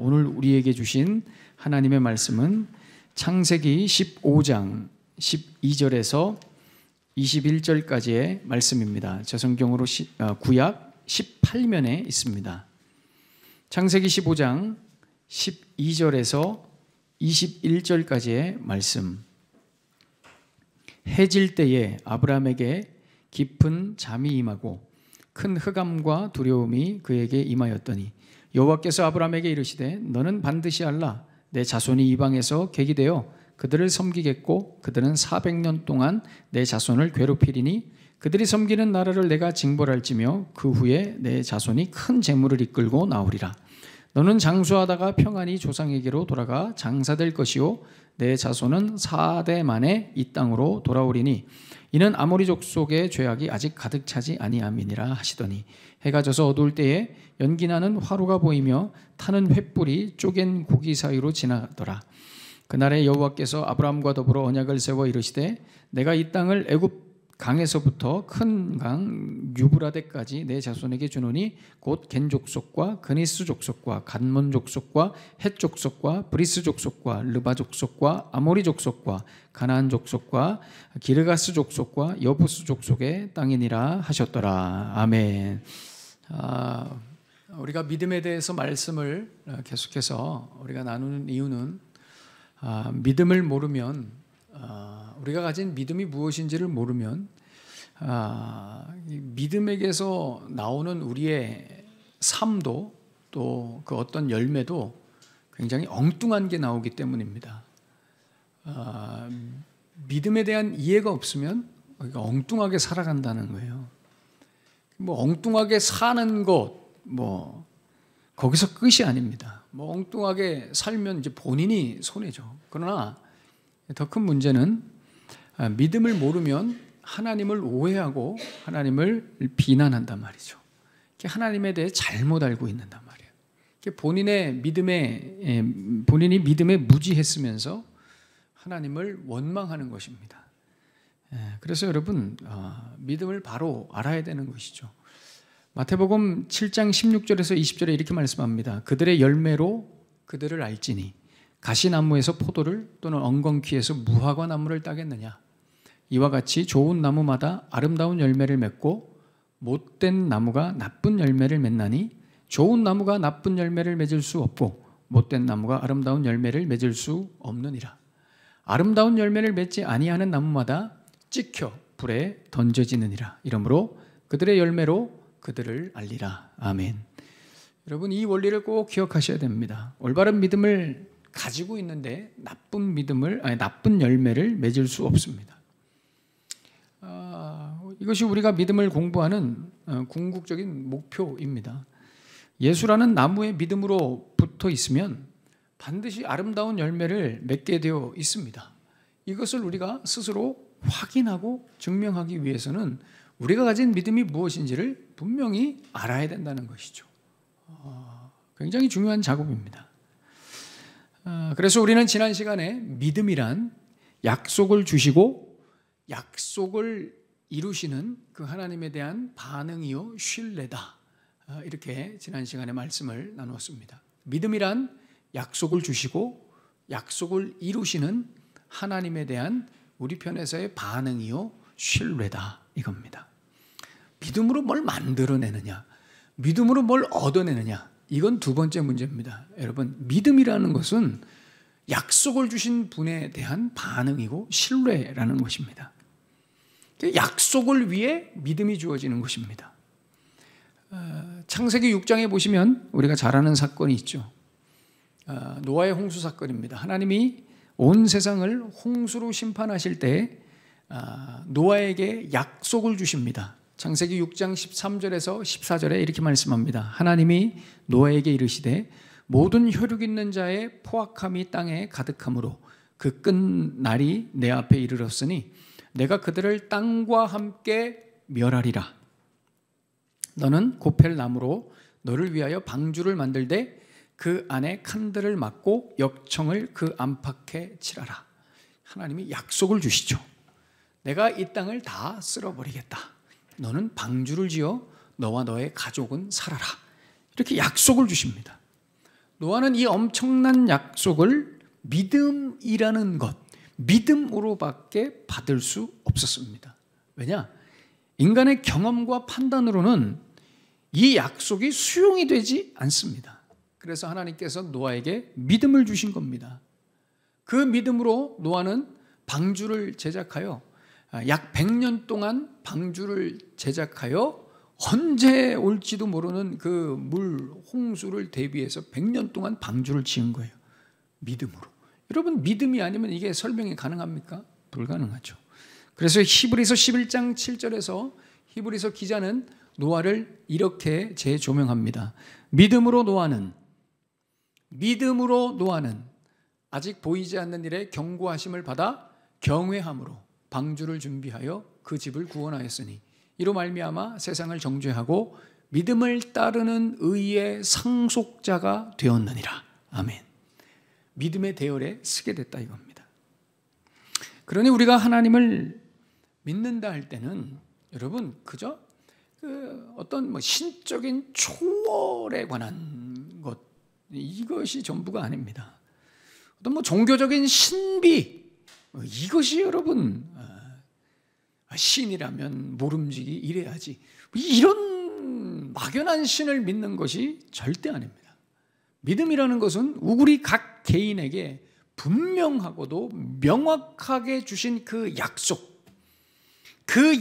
오늘 우리에게 주신 하나님의 말씀은 창세기 15장 12절에서 21절까지의 말씀입니다. 저 성경으로 구약 18면에 있습니다. 창세기 15장 12절에서 21절까지의 말씀. 해질 때에 아브라함에게 깊은 잠이 임하고 큰 흑암과 두려움이 그에게 임하였더니 여호와께서 아브라함에게 이르시되 너는 반드시 알라. 내 자손이 이방에서 객이 되어 그들을 섬기겠고 그들은 400년 동안 내 자손을 괴롭히리니 그들이 섬기는 나라를 내가 징벌할지며 그 후에 내 자손이 큰 재물을 이끌고 나오리라. 너는 장수하다가 평안히 조상에게로 돌아가 장사될 것이요 내 자손은 4대 만에 이 땅으로 돌아오리니 이는 아모리 족속의 죄악이 아직 가득 차지 아니함이니라 하시더니 해가 져서 어두울 때에 연기나는 화로가 보이며 타는 횃불이 쪼갠 고기 사이로 지나더라. 그날에 여호와께서 아브라함과 더불어 언약을 세워 이르시되 내가 이 땅을 애굽 강에서부터 큰 강 유브라데까지 내 자손에게 주노니 곧 겐 족속과 그니스 족속과 간몬 족속과 헷 족속과 브리스 족속과 르바 족속과 아모리 족속과 가나안 족속과 기르가스 족속과 여부스 족속의 땅이니라 하셨더라. 아멘. 우리가 믿음에 대해서 말씀을 계속해서 우리가 나누는 이유는 믿음을 모르면 우리가 가진 믿음이 무엇인지를 모르면 믿음에게서 나오는 우리의 삶도 또 그 어떤 열매도 굉장히 엉뚱한 게 나오기 때문입니다. 믿음에 대한 이해가 없으면 우리가 엉뚱하게 살아간다는 거예요. 뭐 엉뚱하게 사는 것, 뭐 거기서 끝이 아닙니다. 뭐 엉뚱하게 살면 이제 본인이 손해죠. 그러나 더 큰 문제는 믿음을 모르면 하나님을 오해하고 하나님을 비난한단 말이죠. 하나님에 대해 잘못 알고 있는단 말이에요. 본인이 믿음에 무지했으면서 하나님을 원망하는 것입니다. 그래서 여러분 믿음을 바로 알아야 되는 것이죠. 마태복음 7장 16절에서 20절에 이렇게 말씀합니다. 그들의 열매로 그들을 알지니 가시나무에서 포도를 또는 엉겅퀴에서 무화과 나무를 따겠느냐. 이와 같이 좋은 나무마다 아름다운 열매를 맺고 못된 나무가 나쁜 열매를 맺나니 좋은 나무가 나쁜 열매를 맺을 수 없고 못된 나무가 아름다운 열매를 맺을 수 없느니라. 아름다운 열매를 맺지 아니하는 나무마다 찍혀 불에 던져지느니라. 이러므로 그들의 열매로 그들을 알리라. 아멘. 여러분 이 원리를 꼭 기억하셔야 됩니다. 올바른 믿음을 가지고 있는데 나쁜 열매를 맺을 수 없습니다. 이것이 우리가 믿음을 공부하는 궁극적인 목표입니다. 예수라는 나무에 믿음으로 붙어 있으면 반드시 아름다운 열매를 맺게 되어 있습니다. 이것을 우리가 스스로 확인하고 증명하기 위해서는 우리가 가진 믿음이 무엇인지를 분명히 알아야 된다는 것이죠. 굉장히 중요한 작업입니다. 그래서 우리는 지난 시간에 믿음이란 약속을 주시고 약속을 이루시는 그 하나님에 대한 반응이요 신뢰다. 이렇게 지난 시간에 말씀을 나누었습니다. 믿음이란 약속을 주시고 약속을 이루시는 하나님에 대한 우리 편에서의 반응이요 신뢰다 이겁니다. 믿음으로 뭘 만들어내느냐, 믿음으로 뭘 얻어내느냐, 이건 두 번째 문제입니다. 여러분 믿음이라는 것은 약속을 주신 분에 대한 반응이고 신뢰라는 것입니다. 약속을 위해 믿음이 주어지는 것입니다. 창세기 6장에 보시면 우리가 잘 아는 사건이 있죠. 노아의 홍수 사건입니다. 하나님이 온 세상을 홍수로 심판하실 때 노아에게 약속을 주십니다. 창세기 6장 13절에서 14절에 이렇게 말씀합니다. 하나님이 노아에게 이르시되 모든 혈육 있는 자의 포악함이 땅에 가득함으로 그 끝날이 내 앞에 이르렀으니 내가 그들을 땅과 함께 멸하리라. 너는 고펠 나무로 너를 위하여 방주를 만들되 그 안에 칸들을 막고 역청을 그 안팎에 칠하라. 하나님이 약속을 주시죠. 내가 이 땅을 다 쓸어버리겠다. 너는 방주를 지어 너와 너의 가족은 살아라. 이렇게 약속을 주십니다. 노아는 이 엄청난 약속을 믿음이라는 것, 믿음으로밖에 받을 수 없었습니다. 왜냐? 인간의 경험과 판단으로는 이 약속이 수용이 되지 않습니다. 그래서 하나님께서 노아에게 믿음을 주신 겁니다. 그 믿음으로 노아는 방주를 제작하여 약 100년 동안 방주를 제작하여 언제 올지도 모르는 그 물 홍수를 대비해서 100년 동안 방주를 지은 거예요. 믿음으로. 여러분, 믿음이 아니면 이게 설명이 가능합니까? 불가능하죠. 그래서 히브리서 11장 7절에서 히브리서 기자는 노아를 이렇게 재조명합니다. 믿음으로 노아는 아직 보이지 않는 일에 경고하심을 받아 경외함으로 방주를 준비하여 그 집을 구원하였으니 이로 말미암아 세상을 정죄하고 믿음을 따르는 의의 상속자가 되었느니라. 아멘. 믿음의 대열에 서게 됐다 이겁니다. 그러니 우리가 하나님을 믿는다 할 때는 여러분 그저 어떤 신적인 초월에 관한 것 이것이 전부가 아닙니다. 어떤 종교적인 신비 이것이 여러분 신이라면 모름지기 이래야지 이런 막연한 신을 믿는 것이 절대 아닙니다. 믿음이라는 것은 우리 각 개인에게 분명하고도 명확하게 주신 그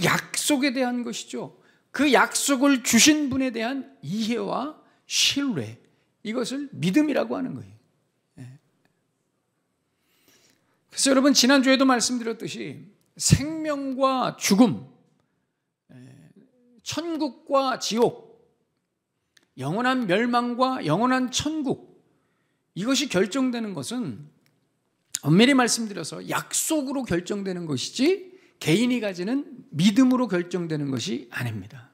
약속에 대한 것이죠. 그 약속을 주신 분에 대한 이해와 신뢰 이것을 믿음이라고 하는 거예요. 그래서 여러분 지난주에도 말씀드렸듯이 생명과 죽음, 천국과 지옥, 영원한 멸망과 영원한 천국 이것이 결정되는 것은 엄밀히 말씀드려서 약속으로 결정되는 것이지 개인이 가지는 믿음으로 결정되는 것이 아닙니다.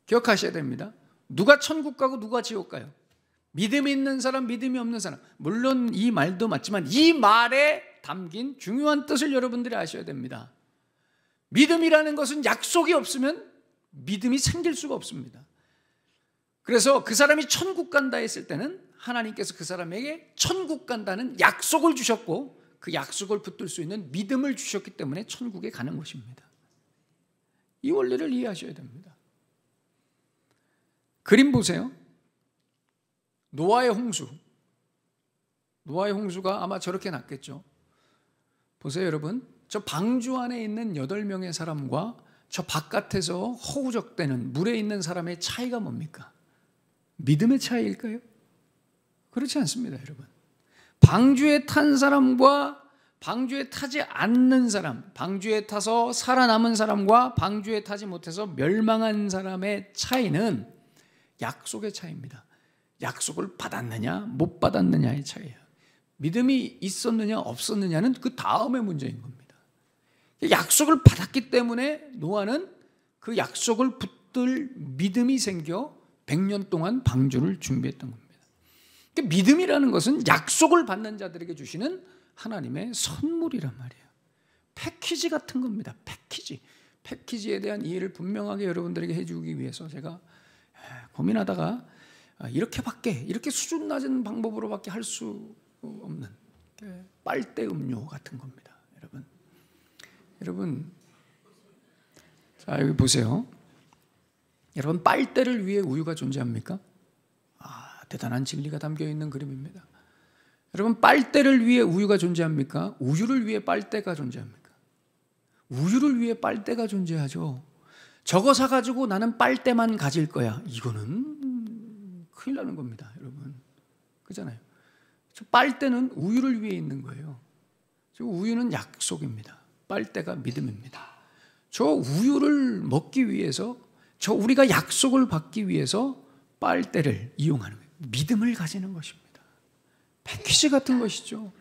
기억하셔야 됩니다. 누가 천국 가고 누가 지옥 가요? 믿음이 있는 사람, 믿음이 없는 사람. 물론 이 말도 맞지만 이 말에 담긴 중요한 뜻을 여러분들이 아셔야 됩니다. 믿음이라는 것은 약속이 없으면 믿음이 생길 수가 없습니다. 그래서 그 사람이 천국 간다 했을 때는 하나님께서 그 사람에게 천국 간다는 약속을 주셨고 그 약속을 붙들 수 있는 믿음을 주셨기 때문에 천국에 가는 것입니다. 이 원리를 이해하셔야 됩니다. 그림 보세요. 노아의 홍수가 아마 저렇게 났겠죠. 보세요 여러분, 저 방주 안에 있는 8명의 사람과 저 바깥에서 허우적대는 물에 있는 사람의 차이가 뭡니까? 믿음의 차이일까요? 그렇지 않습니다 여러분. 방주에 탄 사람과 방주에 타지 않는 사람, 방주에 타서 살아남은 사람과 방주에 타지 못해서 멸망한 사람의 차이는 약속의 차이입니다. 약속을 받았느냐 못 받았느냐의 차이예요. 믿음이 있었느냐 없었느냐는 그 다음의 문제인 겁니다. 약속을 받았기 때문에 노아는 그 약속을 붙들 믿음이 생겨 100년 동안 방주를 준비했던 겁니다. 그러니까 믿음이라는 것은 약속을 받는 자들에게 주시는 하나님의 선물이란 말이에요. 패키지 같은 겁니다. 패키지에 대한 이해를 분명하게 여러분들에게 해주기 위해서 제가 고민하다가 이렇게 수준 낮은 방법으로밖에 할 수 없는 빨대 음료 같은 겁니다. 여러분 자 여기 보세요. 여러분 빨대를 위해 우유가 존재합니까? 대단한 진리가 담겨있는 그림입니다. 여러분 빨대를 위해 우유가 존재합니까? 우유를 위해 빨대가 존재합니까? 우유를 위해 빨대가 존재하죠. 저거 사가지고 나는 빨대만 가질 거야. 이거는 큰일 나는 겁니다 여러분. 그잖아요. 저 빨대는 우유를 위해 있는 거예요. 저 우유는 약속입니다. 빨대가 믿음입니다. 저 우유를 먹기 위해서 저 우리가 약속을 받기 위해서 빨대를 이용하는 거예요. 믿음을 가지는 것입니다. 패키지 같은 것이죠.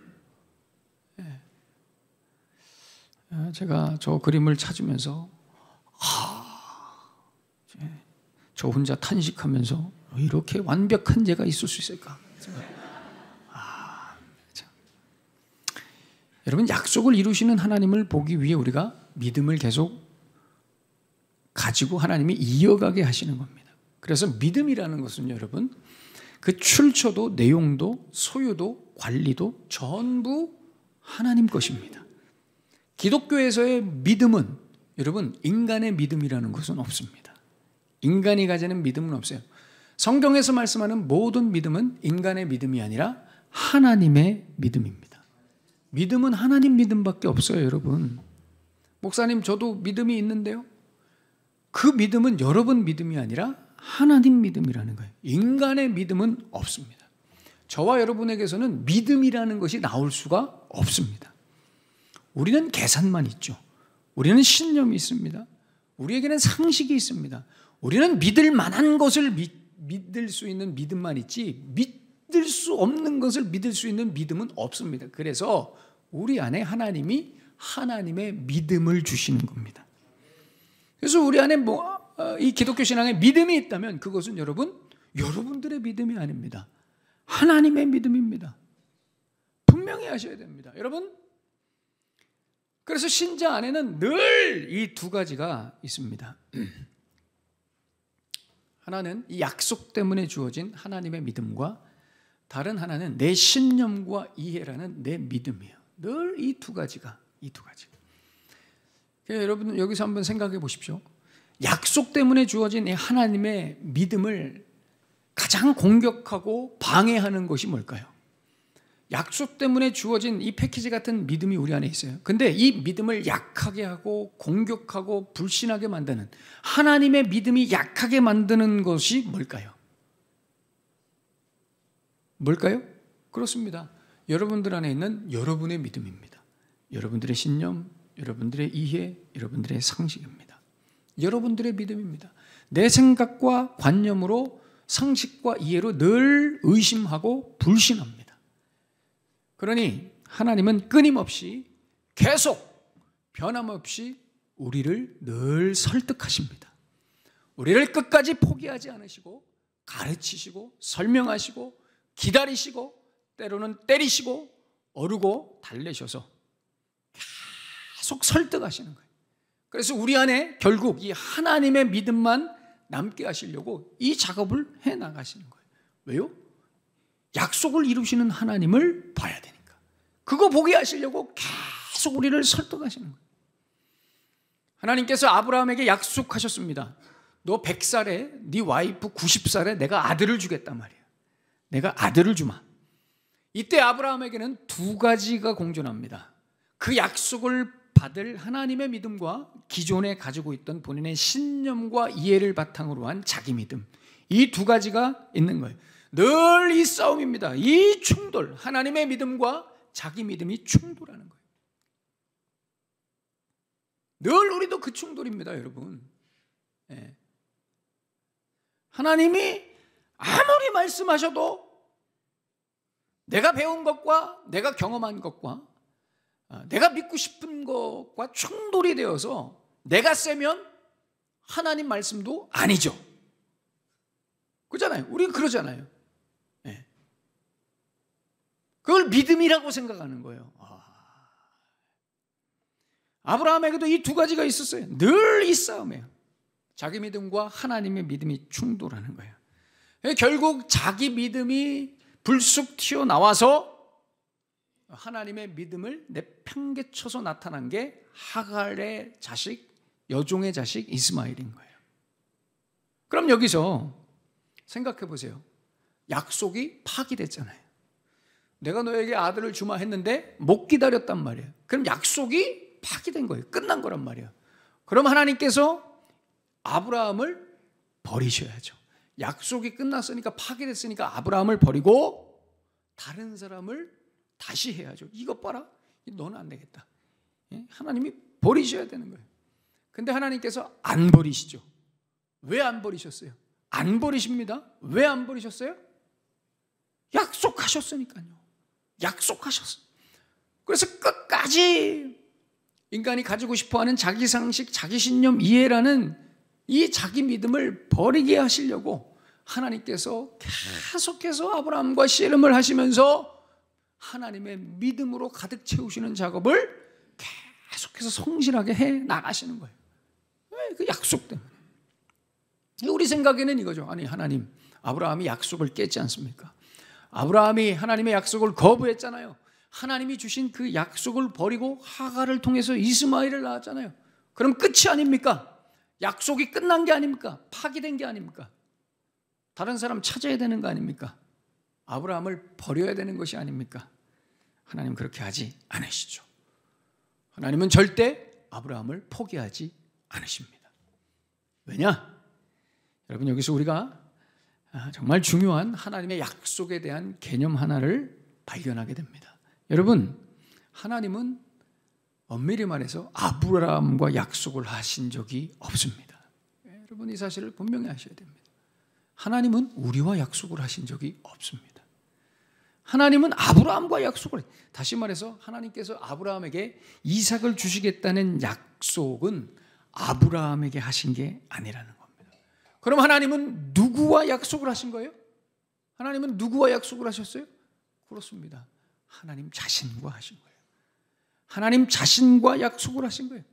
제가 저 그림을 찾으면서 저 혼자 탄식하면서 이렇게 완벽한 죄가 있을 수 있을까? 여러분 약속을 이루시는 하나님을 보기 위해 우리가 믿음을 계속 가지고 하나님이 이어가게 하시는 겁니다. 그래서 믿음이라는 것은 여러분 그 출처도 내용도 소유도 관리도 전부 하나님 것입니다. 기독교에서의 믿음은 여러분 인간의 믿음이라는 것은 없습니다. 인간이 가지는 믿음은 없어요. 성경에서 말씀하는 모든 믿음은 인간의 믿음이 아니라 하나님의 믿음입니다. 믿음은 하나님 믿음밖에 없어요, 여러분. 목사님, 저도 믿음이 있는데요. 그 믿음은 여러분 믿음이 아니라 하나님 믿음이라는 거예요. 인간의 믿음은 없습니다. 저와 여러분에게서는 믿음이라는 것이 나올 수가 없습니다. 우리는 계산만 있죠. 우리는 신념이 있습니다. 우리에게는 상식이 있습니다. 우리는 믿을 만한 것을 믿을 수 있는 믿음만 있지 믿을 수 없는 것을 믿을 수 있는 믿음은 없습니다. 그래서 우리 안에 하나님이 하나님의 믿음을 주시는 겁니다. 그래서 우리 안에 이 기독교 신앙에 믿음이 있다면 그것은 여러분들의 믿음이 아닙니다. 하나님의 믿음입니다. 분명히 하셔야 됩니다. 여러분, 그래서 신자 안에는 늘 이 두 가지가 있습니다. 하나는 이 약속 때문에 주어진 하나님의 믿음과 다른 하나는 내 신념과 이해라는 내 믿음이에요. 늘 이 두 가지가. 여러분 여기서 한번 생각해 보십시오. 약속 때문에 주어진 이 하나님의 믿음을 가장 공격하고 방해하는 것이 뭘까요? 약속 때문에 주어진 이 패키지 같은 믿음이 우리 안에 있어요. 근데 이 믿음을 약하게 하고 공격하고 불신하게 만드는, 하나님의 믿음이 약하게 만드는 것이 뭘까요? 그렇습니다. 여러분들 안에 있는 여러분의 믿음입니다. 여러분들의 신념, 여러분들의 이해, 여러분들의 상식입니다. 여러분들의 믿음입니다. 내 생각과 관념으로, 상식과 이해로 늘 의심하고 불신합니다. 그러니 하나님은 끊임없이 계속 변함없이 우리를 늘 설득하십니다. 우리를 끝까지 포기하지 않으시고 가르치시고 설명하시고 기다리시고 때로는 때리시고 어르고 달래셔서 계속 설득하시는 거예요. 그래서 우리 안에 결국 이 하나님의 믿음만 남게 하시려고 이 작업을 해나가시는 거예요. 왜요? 약속을 이루시는 하나님을 봐야 되니까. 그거 보게 하시려고 계속 우리를 설득하시는 거예요. 하나님께서 아브라함에게 약속하셨습니다. 너 100살에 네 와이프 90살에 내가 아들을 주겠단 말이에요. 내가 아들을 주마. 이때 아브라함에게는 두 가지가 공존합니다. 그 약속을 받을 하나님의 믿음과 기존에 가지고 있던 본인의 신념과 이해를 바탕으로 한 자기 믿음, 이 두 가지가 있는 거예요. 늘 이 싸움입니다. 이 충돌, 하나님의 믿음과 자기 믿음이 충돌하는 거예요. 늘 우리도 그 충돌입니다, 여러분. 하나님이 아무리 말씀하셔도 내가 배운 것과 내가 경험한 것과 내가 믿고 싶은 것과 충돌이 되어서 내가 세면 하나님 말씀도 아니죠. 그렇잖아요. 우리는 그러잖아요. 그걸 믿음이라고 생각하는 거예요. 아브라함에게도 이 두 가지가 있었어요. 늘 이 싸움이에요. 자기 믿음과 하나님의 믿음이 충돌하는 거예요. 결국 자기 믿음이 불쑥 튀어나와서 하나님의 믿음을 내팽개쳐서 나타난 게 하갈의 자식, 여종의 자식 이스마엘인 거예요. 그럼 여기서 생각해 보세요. 약속이 파기됐잖아요. 내가 너에게 아들을 주마 했는데 못 기다렸단 말이에요. 그럼 약속이 파기된 거예요. 끝난 거란 말이에요. 그럼 하나님께서 아브라함을 버리셔야죠. 약속이 끝났으니까, 파기됐으니까 아브라함을 버리고 다른 사람을 다시 해야죠. 이것 봐라, 너는 안 되겠다. 하나님이 버리셔야 되는 거예요. 근데 하나님께서 안 버리시죠. 왜 안 버리셨어요? 안 버리십니다. 왜 안 버리셨어요? 약속하셨으니까요. 약속하셨어요. 그래서 끝까지 인간이 가지고 싶어하는 자기 상식, 자기 신념, 이해라는 이 자기 믿음을 버리게 하시려고 하나님께서 계속해서 아브라함과 씨름을 하시면서 하나님의 믿음으로 가득 채우시는 작업을 계속해서 성실하게 해 나가시는 거예요. 왜? 그 약속 때문에. 우리 생각에는 이거죠. 아니 하나님, 아브라함이 약속을 깼지 않습니까? 아브라함이 하나님의 약속을 거부했잖아요. 하나님이 주신 그 약속을 버리고 하갈을 통해서 이스마엘을 낳았잖아요. 그럼 끝이 아닙니까? 약속이 끝난 게 아닙니까? 파기된 게 아닙니까? 다른 사람 찾아야 되는 거 아닙니까? 아브라함을 버려야 되는 것이 아닙니까? 하나님 그렇게 하지 않으시죠. 하나님은 절대 아브라함을 포기하지 않으십니다. 왜냐? 여러분, 여기서 우리가 정말 중요한 하나님의 약속에 대한 개념 하나를 발견하게 됩니다. 여러분, 하나님은 엄밀히 말해서 아브라함과 약속을 하신 적이 없습니다. 여러분, 이 사실을 분명히 아셔야 됩니다. 하나님은 우리와 약속을 하신 적이 없습니다. 하나님은 아브라함과 약속을, 다시 말해서 하나님께서 아브라함에게 이삭을 주시겠다는 약속은 아브라함에게 하신 게 아니라는 겁니다. 그럼 하나님은 누구와 약속을 하신 거예요? 하나님은 누구와 약속을 하셨어요? 그렇습니다. 하나님 자신과 하신 거예요. 하나님 자신과 약속을 하신 거예요.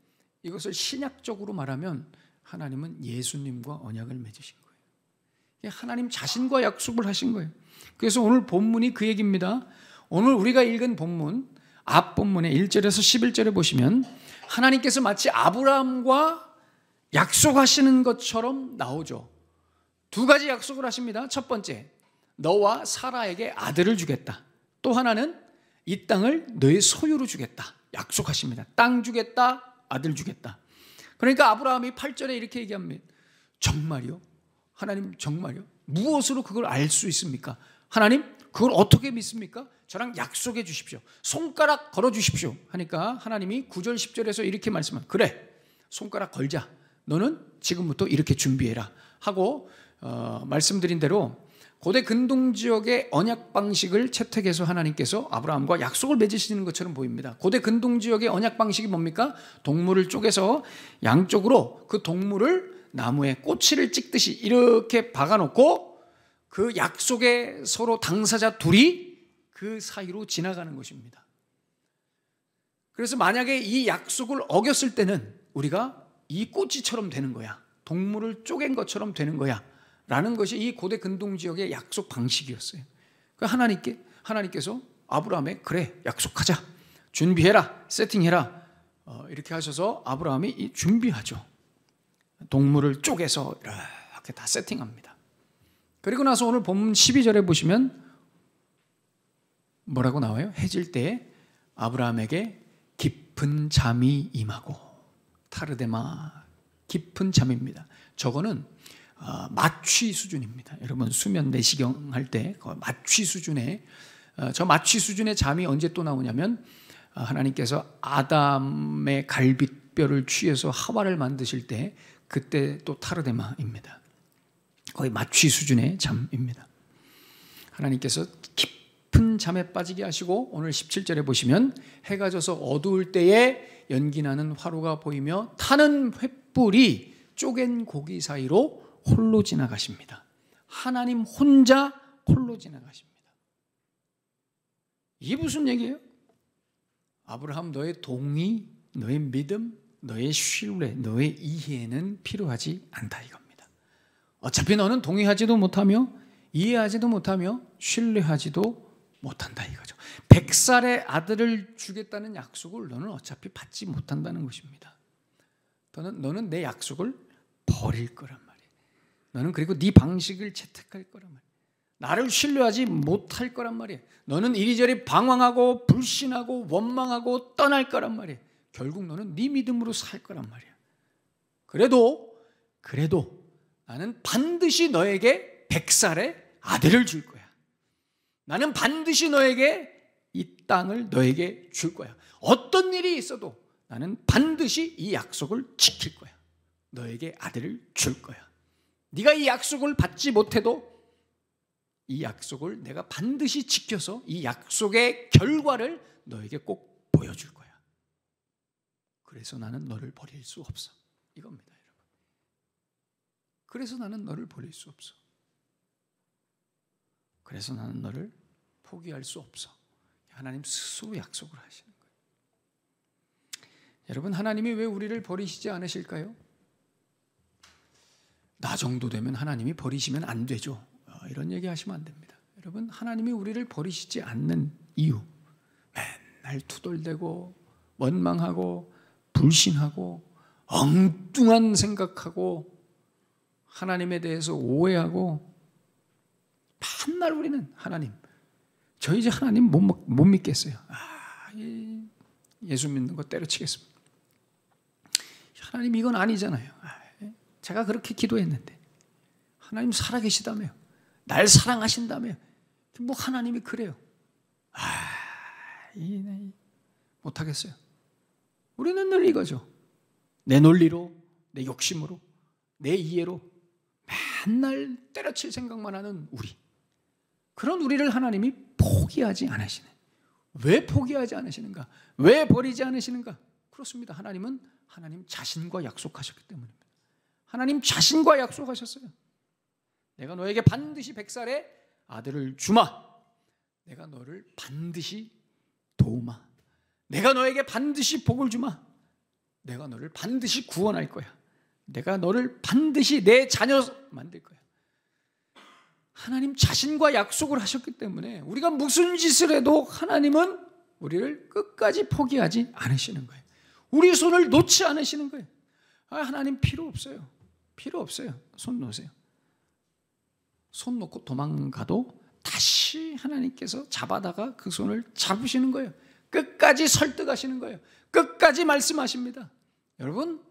이것을 신약적으로 말하면 하나님은 예수님과 언약을 맺으신 거예요. 하나님 자신과 약속을 하신 거예요. 그래서 오늘 본문이 그 얘기입니다. 오늘 우리가 읽은 본문, 앞 본문의 1절에서 11절에 보시면 하나님께서 마치 아브라함과 약속하시는 것처럼 나오죠. 두 가지 약속을 하십니다. 첫 번째, 너와 사라에게 아들을 주겠다. 또 하나는 이 땅을 너의 소유로 주겠다. 약속하십니다. 땅 주겠다, 아들 주겠다. 그러니까 아브라함이 8절에 이렇게 얘기합니다. 정말요? 하나님 정말요? 무엇으로 그걸 알 수 있습니까? 하나님 그걸 어떻게 믿습니까? 저랑 약속해 주십시오. 손가락 걸어 주십시오. 하니까 하나님이 9절 10절에서 이렇게 말씀합니다. 그래, 손가락 걸자. 너는 지금부터 이렇게 준비해라 하고 말씀드린 대로 고대 근동 지역의 언약 방식을 채택해서 하나님께서 아브라함과 약속을 맺으시는 것처럼 보입니다. 고대 근동 지역의 언약 방식이 뭡니까? 동물을 쪼개서 양쪽으로 그 동물을 나무에 꼬치를 찍듯이 이렇게 박아놓고 그 약속의 서로 당사자 둘이 그 사이로 지나가는 것입니다. 그래서 만약에 이 약속을 어겼을 때는 우리가 이 꼬치처럼 되는 거야. 동물을 쪼갠 것처럼 되는 거야. 라는 것이 이 고대 근동 지역의 약속 방식이었어요. 하나님께서 아브라함에 그래, 약속하자. 준비해라. 세팅해라. 이렇게 하셔서 아브라함이 준비하죠. 동물을 쪼개서 이렇게 다 세팅합니다. 그리고 나서 오늘 본문 12절에 보시면 뭐라고 나와요? 해질 때 아브라함에게 깊은 잠이 임하고, 타르데마, 깊은 잠입니다. 저거는 마취 수준입니다. 여러분 수면 내시경 할 때 마취 수준의 저 마취 수준의 잠이 언제 또 나오냐면 하나님께서 아담의 갈빗뼈를 취해서 하와를 만드실 때 그때 또 타르데마입니다. 거의 마취 수준의 잠입니다. 하나님께서 깊은 잠에 빠지게 하시고 오늘 17절에 보시면 해가 져서 어두울 때에 연기나는 화로가 보이며 타는 횃불이 쪼갠 고기 사이로 홀로 지나가십니다. 하나님 혼자 홀로 지나가십니다. 이게 무슨 얘기예요? 아브라함, 너의 동의, 너의 믿음, 너의 신뢰, 너의 이해는 필요하지 않다 이겁니다. 어차피 너는 동의하지도 못하며 이해하지도 못하며 신뢰하지도 못한다 이거죠. 100살의 아들을 주겠다는 약속을 너는 어차피 받지 못한다는 것입니다. 너는 내 약속을 버릴 거란 말이에요. 너는 그리고 네 방식을 채택할 거란 말이에요. 나를 신뢰하지 못할 거란 말이에요. 너는 이리저리 방황하고 불신하고 원망하고 떠날 거란 말이에요. 결국 너는 네 믿음으로 살 거란 말이에요. 그래도 나는 반드시 너에게 100살의 아들을 줄 거야. 나는 반드시 너에게 이 땅을 너에게 줄 거야. 어떤 일이 있어도 나는 반드시 이 약속을 지킬 거야. 너에게 아들을 줄 거야. 네가 이 약속을 받지 못해도 이 약속을 내가 반드시 지켜서 이 약속의 결과를 너에게 꼭 보여줄 거야. 그래서 나는 너를 버릴 수 없어. 이겁니다, 여러분. 그래서 나는 너를 버릴 수 없어. 그래서 나는 너를 포기할 수 없어. 하나님 스스로 약속을 하시는 거예요. 여러분, 하나님이 왜 우리를 버리시지 않으실까요? 나 정도 되면 하나님이 버리시면 안 되죠. 이런 얘기 하시면 안 됩니다. 여러분, 하나님이 우리를 버리시지 않는 이유, 맨날 투덜대고 원망하고 불신하고 엉뚱한 생각하고 하나님에 대해서 오해하고 맨날 우리는 하나님, 저 이제 하나님 못 믿겠어요. 예수 믿는 거 때려치겠습니다. 하나님 이건 아니잖아요. 제가 그렇게 기도했는데 하나님 살아계시다며요. 날 사랑하신다며요. 뭐 하나님이 그래요. 못하겠어요. 우리는 늘 이거죠. 내 논리로, 내 욕심으로, 내 이해로 맨날 때려칠 생각만 하는 우리. 그런 우리를 하나님이 포기하지 않으시네. 왜 포기하지 않으시는가? 왜 버리지 않으시는가? 그렇습니다. 하나님은 하나님 자신과 약속하셨기 때문입니다. 하나님 자신과 약속하셨어요. 내가 너에게 반드시 100살의 아들을 주마. 내가 너를 반드시 도우마. 내가 너에게 반드시 복을 주마. 내가 너를 반드시 구원할 거야. 내가 너를 반드시 내 자녀 만들 거야. 하나님 자신과 약속을 하셨기 때문에 우리가 무슨 짓을 해도 하나님은 우리를 끝까지 포기하지 않으시는 거예요. 우리 손을 놓지 않으시는 거예요. 하나님 필요 없어요. 필요 없어요. 손 놓으세요. 손 놓고 도망가도 다시 하나님께서 잡아다가 그 손을 잡으시는 거예요. 끝까지 설득하시는 거예요. 끝까지 말씀하십니다. 여러분,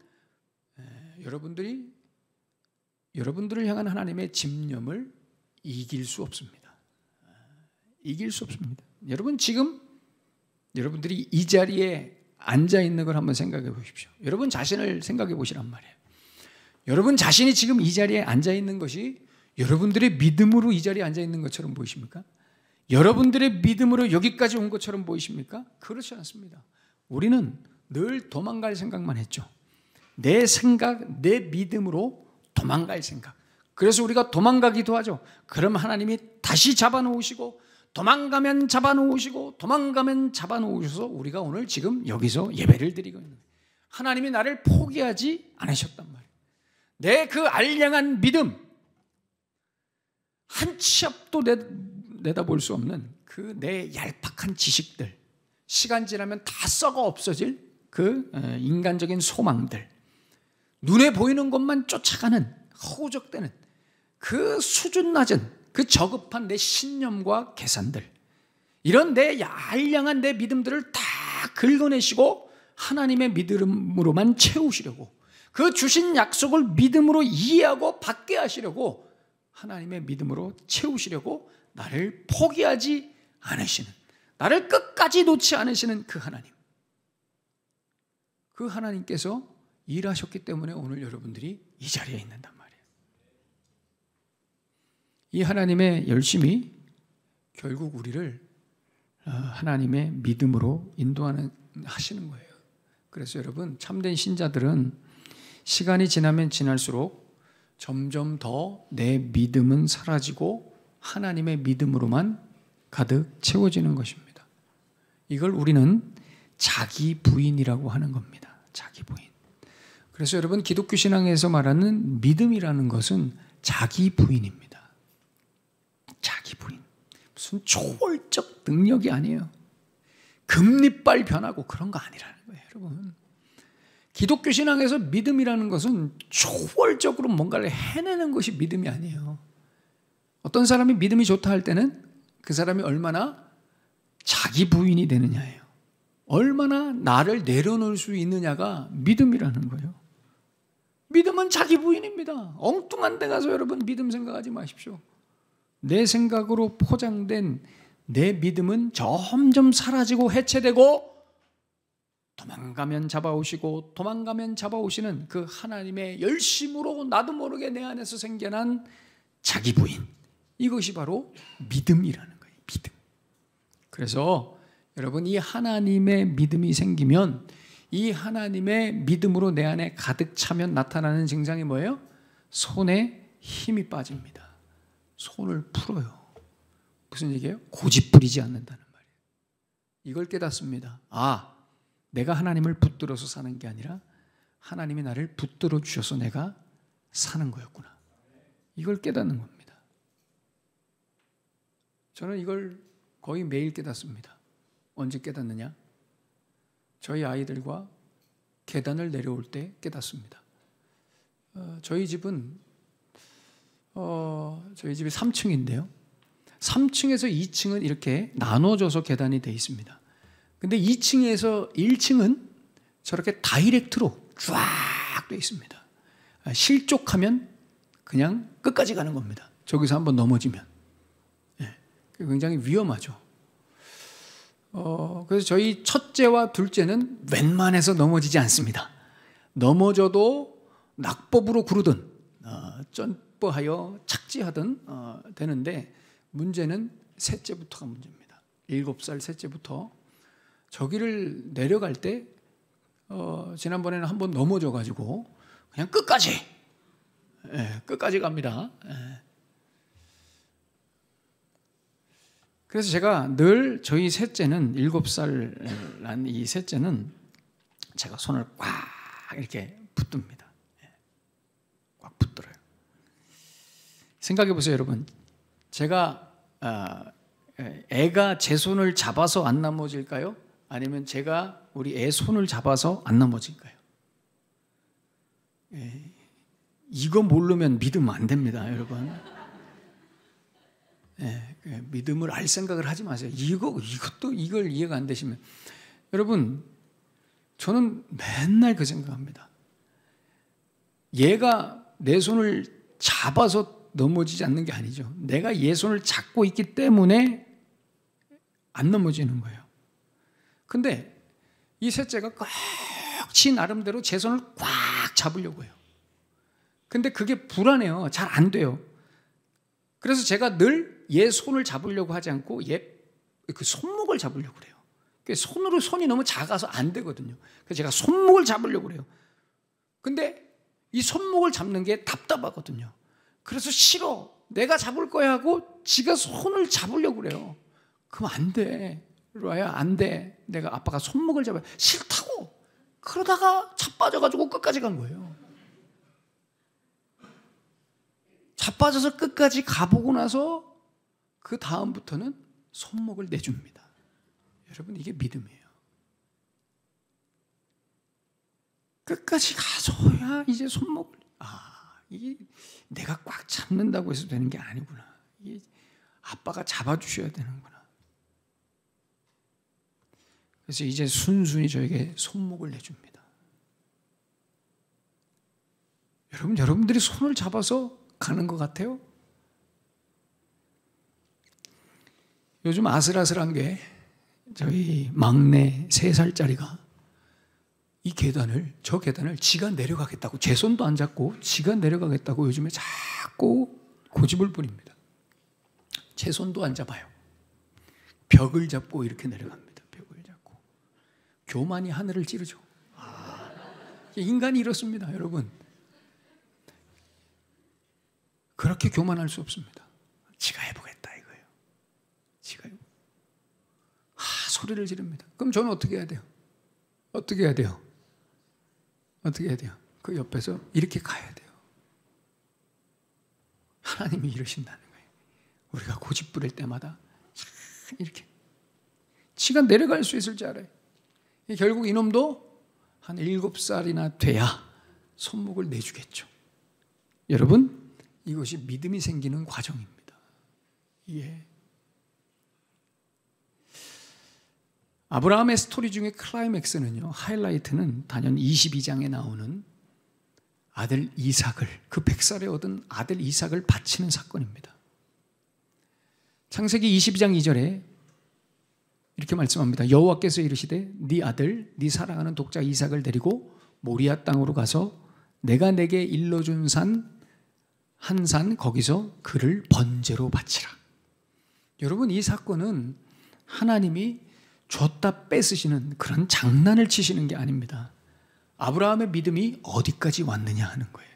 여러분들을 향한 하나님의 집념을 이길 수 없습니다. 이길 수 없습니다. 여러분, 지금 여러분들이 이 자리에 앉아 있는 걸 한번 생각해 보십시오. 여러분 자신을 생각해 보시란 말이에요. 여러분 자신이 지금 이 자리에 앉아 있는 것이 여러분들의 믿음으로 이 자리에 앉아 있는 것처럼 보이십니까? 여러분들의 믿음으로 여기까지 온 것처럼 보이십니까? 그렇지 않습니다. 우리는 늘 도망갈 생각만 했죠. 내 생각, 내 믿음으로 도망갈 생각. 그래서 우리가 도망가기도 하죠. 그럼 하나님이 다시 잡아놓으시고 도망가면 잡아놓으시고 도망가면 잡아놓으셔서 우리가 오늘 지금 여기서 예배를 드리고 있는 거예요. 하나님이 나를 포기하지 않으셨단 말이에요. 내 그 알량한 믿음, 한 치 앞도 내다볼 수 없는 그 내 얄팍한 지식들, 시간 지나면 다 썩어 없어질 그 인간적인 소망들, 눈에 보이는 것만 쫓아가는 허우적대는 그 수준 낮은 그 저급한 내 신념과 계산들, 이런 내 알량한 내 믿음들을 다 긁어내시고 하나님의 믿음으로만 채우시려고, 그 주신 약속을 믿음으로 이해하고 받게 하시려고, 하나님의 믿음으로 채우시려고 나를 포기하지 않으시는, 나를 끝까지 놓지 않으시는 그 하나님, 그 하나님께서 일하셨기 때문에 오늘 여러분들이 이 자리에 있는단 말이에요. 이 하나님의 열심이 결국 우리를 하나님의 믿음으로 인도하시는 거예요. 그래서 여러분, 참된 신자들은 시간이 지나면 지날수록 점점 더 내 믿음은 사라지고 하나님의 믿음으로만 가득 채워지는 것입니다. 이걸 우리는 자기 부인이라고 하는 겁니다. 자기 부인. 그래서 여러분, 기독교 신앙에서 말하는 믿음이라는 것은 자기 부인입니다. 자기 부인. 무슨 초월적 능력이 아니에요. 금리빨 변하고 그런 거 아니라는 거예요, 여러분. 기독교 신앙에서 믿음이라는 것은 초월적으로 뭔가를 해내는 것이 믿음이 아니에요. 어떤 사람이 믿음이 좋다 할 때는 그 사람이 얼마나 자기 부인이 되느냐예요. 얼마나 나를 내려놓을 수 있느냐가 믿음이라는 거예요. 믿음은 자기 부인입니다. 엉뚱한 데 가서 여러분 믿음 생각하지 마십시오. 내 생각으로 포장된 내 믿음은 점점 사라지고 해체되고, 도망가면 잡아오시고 도망가면 잡아오시는 그 하나님의 열심으로 나도 모르게 내 안에서 생겨난 자기 부인, 이것이 바로 믿음이라는 거예요. 믿음. 그래서 여러분, 이 하나님의 믿음이 생기면, 이 하나님의 믿음으로 내 안에 가득 차면 나타나는 증상이 뭐예요? 손에 힘이 빠집니다. 손을 풀어요. 무슨 얘기예요? 고집 부리지 않는다는 말이에요. 이걸 깨닫습니다. 아, 내가 하나님을 붙들어서 사는 게 아니라 하나님이 나를 붙들어 주셔서 내가 사는 거였구나. 이걸 깨닫는 겁니다. 저는 이걸 거의 매일 깨닫습니다. 언제 깨닫느냐? 저희 아이들과 계단을 내려올 때 깨닫습니다. 저희 집이 3층인데요. 3층에서 2층은 이렇게 나눠져서 계단이 되어 있습니다. 근데 2층에서 1층은 저렇게 다이렉트로 쫙 되어 있습니다. 실족하면 그냥 끝까지 가는 겁니다. 저기서 한번 넘어지면. 굉장히 위험하죠. 그래서 저희 첫째와 둘째는 웬만해서 넘어지지 않습니다. 넘어져도 낙법으로 구르든 점프하여 착지하든 되는데, 문제는 셋째부터가 문제입니다. 7살 셋째부터 저기를 내려갈 때 지난번에는 한번 넘어져가지고 그냥 끝까지 갑니다. 그래서 제가 늘 저희 셋째는 7살 난 이 셋째는 제가 손을 꽉 이렇게 붙듭니다. 꽉 붙들어요. 생각해 보세요, 여러분. 제가 애가 제 손을 잡아서 안 넘어질까요? 아니면 제가 우리 애 손을 잡아서 안 넘어질까요? 이거 모르면 믿으면 안 됩니다, 여러분. 믿음을 알 생각을 하지 마세요. 이걸 이해가 안 되시면. 여러분, 저는 맨날 그 생각합니다. 얘가 내 손을 잡아서 넘어지지 않는 게 아니죠. 내가 얘 손을 잡고 있기 때문에 안 넘어지는 거예요. 근데 이 셋째가 꽉지 나름대로 제 손을 꽉 잡으려고 해요. 근데 그게 불안해요. 잘 안 돼요. 그래서 제가 늘 얘 손을 잡으려고 하지 않고 얘 그 손목을 잡으려고 그래요. 손으로 손이 너무 작아서 안 되거든요. 그래서 제가 손목을 잡으려고 그래요. 근데 이 손목을 잡는 게 답답하거든요. 그래서 싫어. 내가 잡을 거야 하고 지가 손을 잡으려고 그래요. 그럼 안 돼. 로아야, 안 돼. 내가 아빠가 손목을 잡아야 싫다고. 그러다가 자빠져가지고 끝까지 간 거예요. 자빠져서 끝까지 가보고 나서 그 다음부터는 손목을 내줍니다. 여러분, 이게 믿음이에요. 끝까지 가서야 이제 손목을, 이게 내가 꽉 잡는다고 해서 되는 게 아니구나. 이게 아빠가 잡아주셔야 되는구나. 그래서 이제 순순히 저에게 손목을 내줍니다. 여러분들이 손을 잡아서 가는 것 같아요? 요즘 아슬아슬한 게 저희 막내 3살짜리가 저 계단을 지가 내려가겠다고, 제 손도 안 잡고 지가 내려가겠다고 요즘에 자꾸 고집을 부립니다. 제 손도 안 잡아요. 벽을 잡고 이렇게 내려갑니다. 벽을 잡고. 교만이 하늘을 찌르죠. 인간이 이렇습니다, 여러분. 그렇게 교만할 수 없습니다. 지가 해보겠다 이거예요. 지가 소리를 지릅니다. 그럼 저는 어떻게 해야 돼요? 어떻게 해야 돼요? 그 옆에서 이렇게 가야 돼요. 하나님이 이러신다는 거예요. 우리가 고집 부릴 때마다 이렇게 지가 내려갈 수 있을 줄 알아요. 결국 이놈도 한 7살이나 돼야 손목을 내주겠죠. 여러분, 이것이 믿음이 생기는 과정입니다. 아브라함의 스토리 중에 클라이맥스는요, 하이라이트는 단연 22장에 나오는 아들 이삭을, 그 100살에 얻은 아들 이삭을 바치는 사건입니다. 창세기 22장 2절에 이렇게 말씀합니다. 여호와께서 이르시되 네 아들 네 사랑하는 독자 이삭을 데리고 모리아 땅으로 가서 내가 내게 일러준 한 산 거기서 그를 번제로 바치라. 여러분, 이 사건은 하나님이 줬다 뺏으시는 그런 장난을 치시는 게 아닙니다. 아브라함의 믿음이 어디까지 왔느냐 하는 거예요.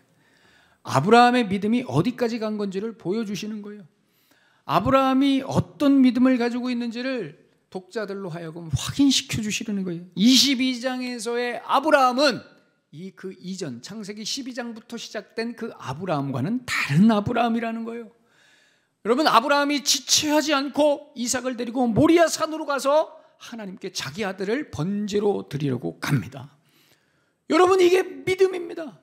아브라함의 믿음이 어디까지 간 건지를 보여주시는 거예요. 아브라함이 어떤 믿음을 가지고 있는지를 독자들로 하여금 확인시켜 주시려는 거예요. 22장에서의 아브라함은 그 이전 창세기 12장부터 시작된 그 아브라함과는 다른 아브라함이라는 거예요. 여러분, 아브라함이 지체하지 않고 이삭을 데리고 모리아 산으로 가서 하나님께 자기 아들을 번제로 드리려고 갑니다. 여러분, 이게 믿음입니다.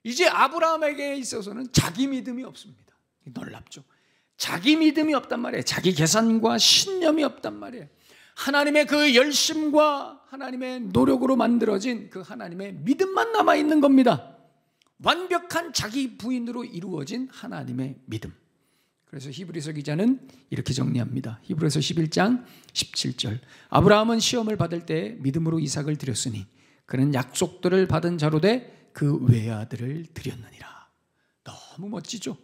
이제 아브라함에게 있어서는 자기 믿음이 없습니다. 놀랍죠? 자기 믿음이 없단 말이에요. 자기 계산과 신념이 없단 말이에요. 하나님의 그 열심과 하나님의 노력으로 만들어진 그 하나님의 믿음만 남아있는 겁니다. 완벽한 자기 부인으로 이루어진 하나님의 믿음. 그래서 히브리서 기자는 이렇게 정리합니다. 히브리서 11장 17절. 아브라함은 시험을 받을 때 믿음으로 이삭을 드렸으니 그는 약속들을 받은 자로 돼 그 외아들을 드렸느니라. 너무 멋지죠?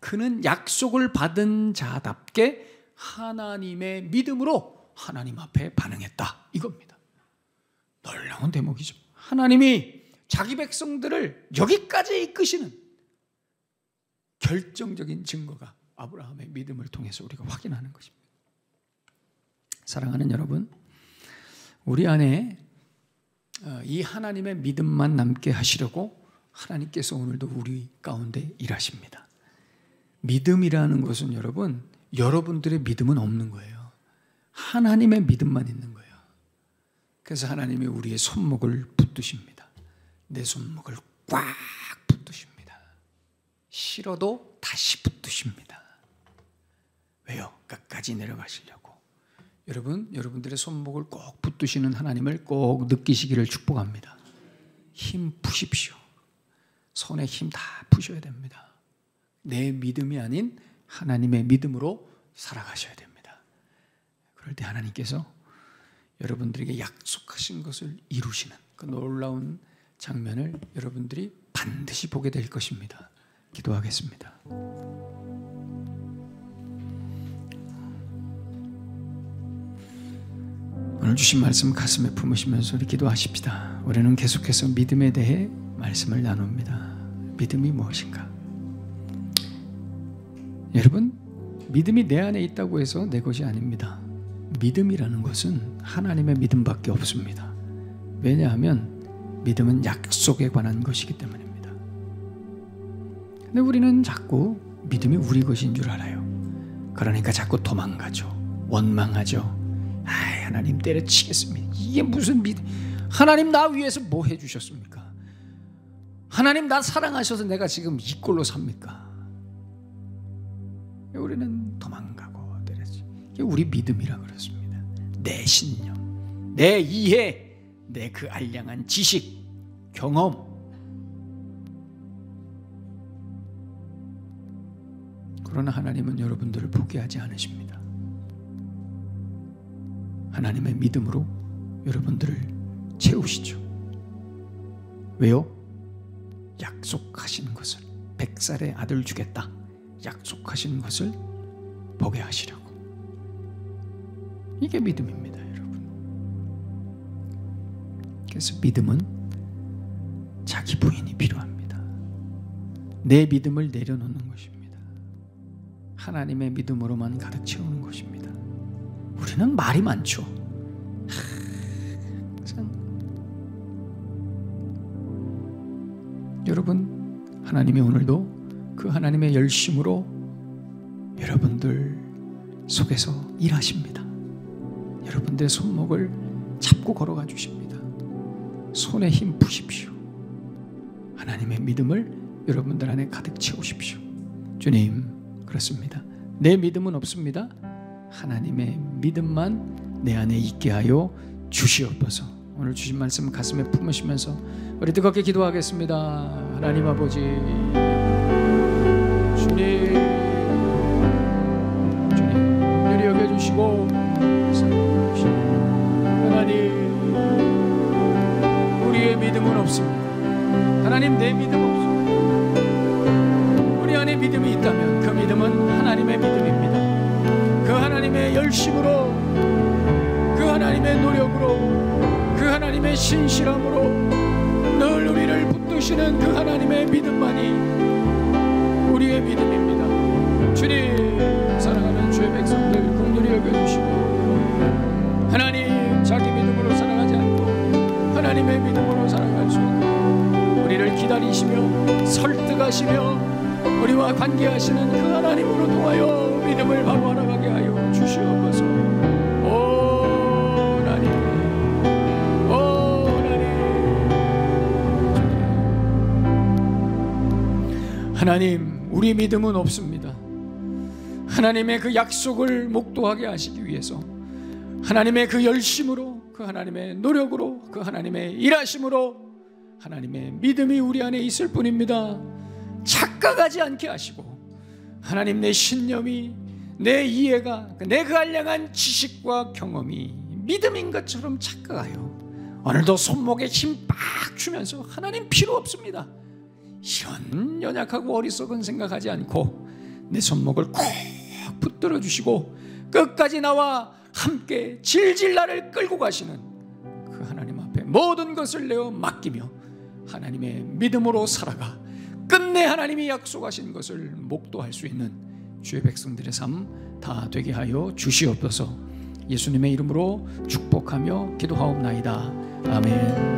그는 약속을 받은 자답게 하나님의 믿음으로 하나님 앞에 반응했다, 이겁니다. 놀라운 대목이죠. 하나님이 자기 백성들을 여기까지 이끄시는 결정적인 증거가 아브라함의 믿음을 통해서 우리가 확인하는 것입니다. 사랑하는 여러분, 우리 안에 이 하나님의 믿음만 남게 하시려고 하나님께서 오늘도 우리 가운데 일하십니다. 믿음이라는 것은 여러분, 여러분들의 믿음은 없는 거예요. 하나님의 믿음만 있는 거예요. 그래서 하나님이 우리의 손목을 붙드십니다. 내 손목을 꽉 붙드십니다. 싫어도 다시 붙드십니다. 왜요? 끝까지 내려가시려고. 여러분, 여러분들의 손목을 꼭 붙드시는 하나님을 꼭 느끼시기를 축복합니다. 힘 푸십시오. 손에 힘 다 푸셔야 됩니다. 내 믿음이 아닌 하나님의 믿음으로 살아가셔야 됩니다. 그럴 때 하나님께서 여러분들에게 약속하신 것을 이루시는 그 놀라운 장면을 여러분들이 반드시 보게 될 것입니다. 기도하겠습니다. 오늘 주신 말씀 가슴에 품으시면서 우리 기도하십시다. 우리는 계속해서 믿음에 대해 말씀을 나눕니다. 믿음이 무엇인가? 여러분, 믿음이 내 안에 있다고 해서 내 것이 아닙니다. 믿음이라는 것은 하나님의 믿음밖에 없습니다. 왜냐하면 믿음은 약속에 관한 것이기 때문입니다. 근데 우리는 자꾸 믿음이 우리 것인 줄 알아요. 그러니까 자꾸 도망가죠. 원망하죠. 하나님 때려치겠습니다. 이게 무슨 믿음? 하나님 나 위해서 뭐 해주셨습니까? 하나님 나 사랑하셔서 내가 지금 이 꼴로 삽니까? 우리는 도망가고 때려치. 이게 우리 믿음이라 그렇습니다. 내 신념, 내 이해, 내 그 알량한 지식, 경험. 그러나 하나님은 여러분들을 포기하지 않으십니다. 하나님의 믿음으로 여러분들을 채우시죠. 왜요? 약속하신 것을, 100살의 아들 주겠다 약속하신 것을 보게 하시려고. 이게 믿음입니다, 여러분. 그래서 믿음은 자기 부인이 필요합니다. 내 믿음을 내려놓는 것입니다. 하나님의 믿음으로만 가득 채우는 것입니다. 우리는 말이 많죠. 여러분, 하나님이 오늘도 그 하나님의 열심으로 여러분들 속에서 일하십니다. 여러분들의 손목을 잡고 걸어가 주십니다. 손에 힘 푸십시오. 하나님의 믿음을 여러분들 안에 가득 채우십시오. 주님, 그렇습니다. 내 믿음은 없습니다. 하나님의 믿음만 내 안에 있게 하여 주시옵소서. 오늘 주신 말씀 가슴에 품으시면서 우리 뜨겁게 기도하겠습니다. 하나님 아버지, 주님 긍휼히 여겨주시고 하나님, 우리의 믿음은 없습니다. 하나님, 내 믿음 없습니다. 우리 안에 믿음이 있다면 그 믿음은 하나님의 믿음입니다. 그 하나님의 열심으로, 그 하나님의 노력으로, 그 하나님의 신실함으로 늘 우리를 붙드시는 그 하나님의 믿음만이 우리의 믿음입니다. 주님, 사랑하는 주의 백성들 긍휼히 여겨주시고 하나님, 자기 믿음으로 살아가지 않고 하나님의 믿음으로 살아갈 수 있는 우리를 기다리시며 설득하시며 우리 우리와 관계하시는 그 하나님으로 통하여 믿음을 바로 알아가게 하여 주시옵소서. 오 하나님, 오 하나님. 하나님, 우리 믿음은 없습니다. 하나님의 그 약속을 목도하게 하시기 위해서 하나님의 그 열심으로, 그 하나님의 노력으로, 그 하나님의 일하심으로 하나님의 믿음이 우리 안에 있을 뿐입니다. 착각하지 않게 하시고 하나님, 내 신념이, 내 이해가, 내 그 알량한 지식과 경험이 믿음인 것처럼 착각하여 오늘도 손목에 힘 빡 주면서 하나님 필요 없습니다, 이런 연약하고 어리석은 생각하지 않고 내 손목을 꼭 붙들어 주시고 끝까지 나와 함께 질질 나를 끌고 가시는 그 하나님 앞에 모든 것을 내어 맡기며 하나님의 믿음으로 살아가 끝내 하나님이 약속하신 것을 목도할 수 있는 주의 백성들의 삶 다 되게 하여 주시옵소서. 예수님의 이름으로 축복하며 기도하옵나이다. 아멘.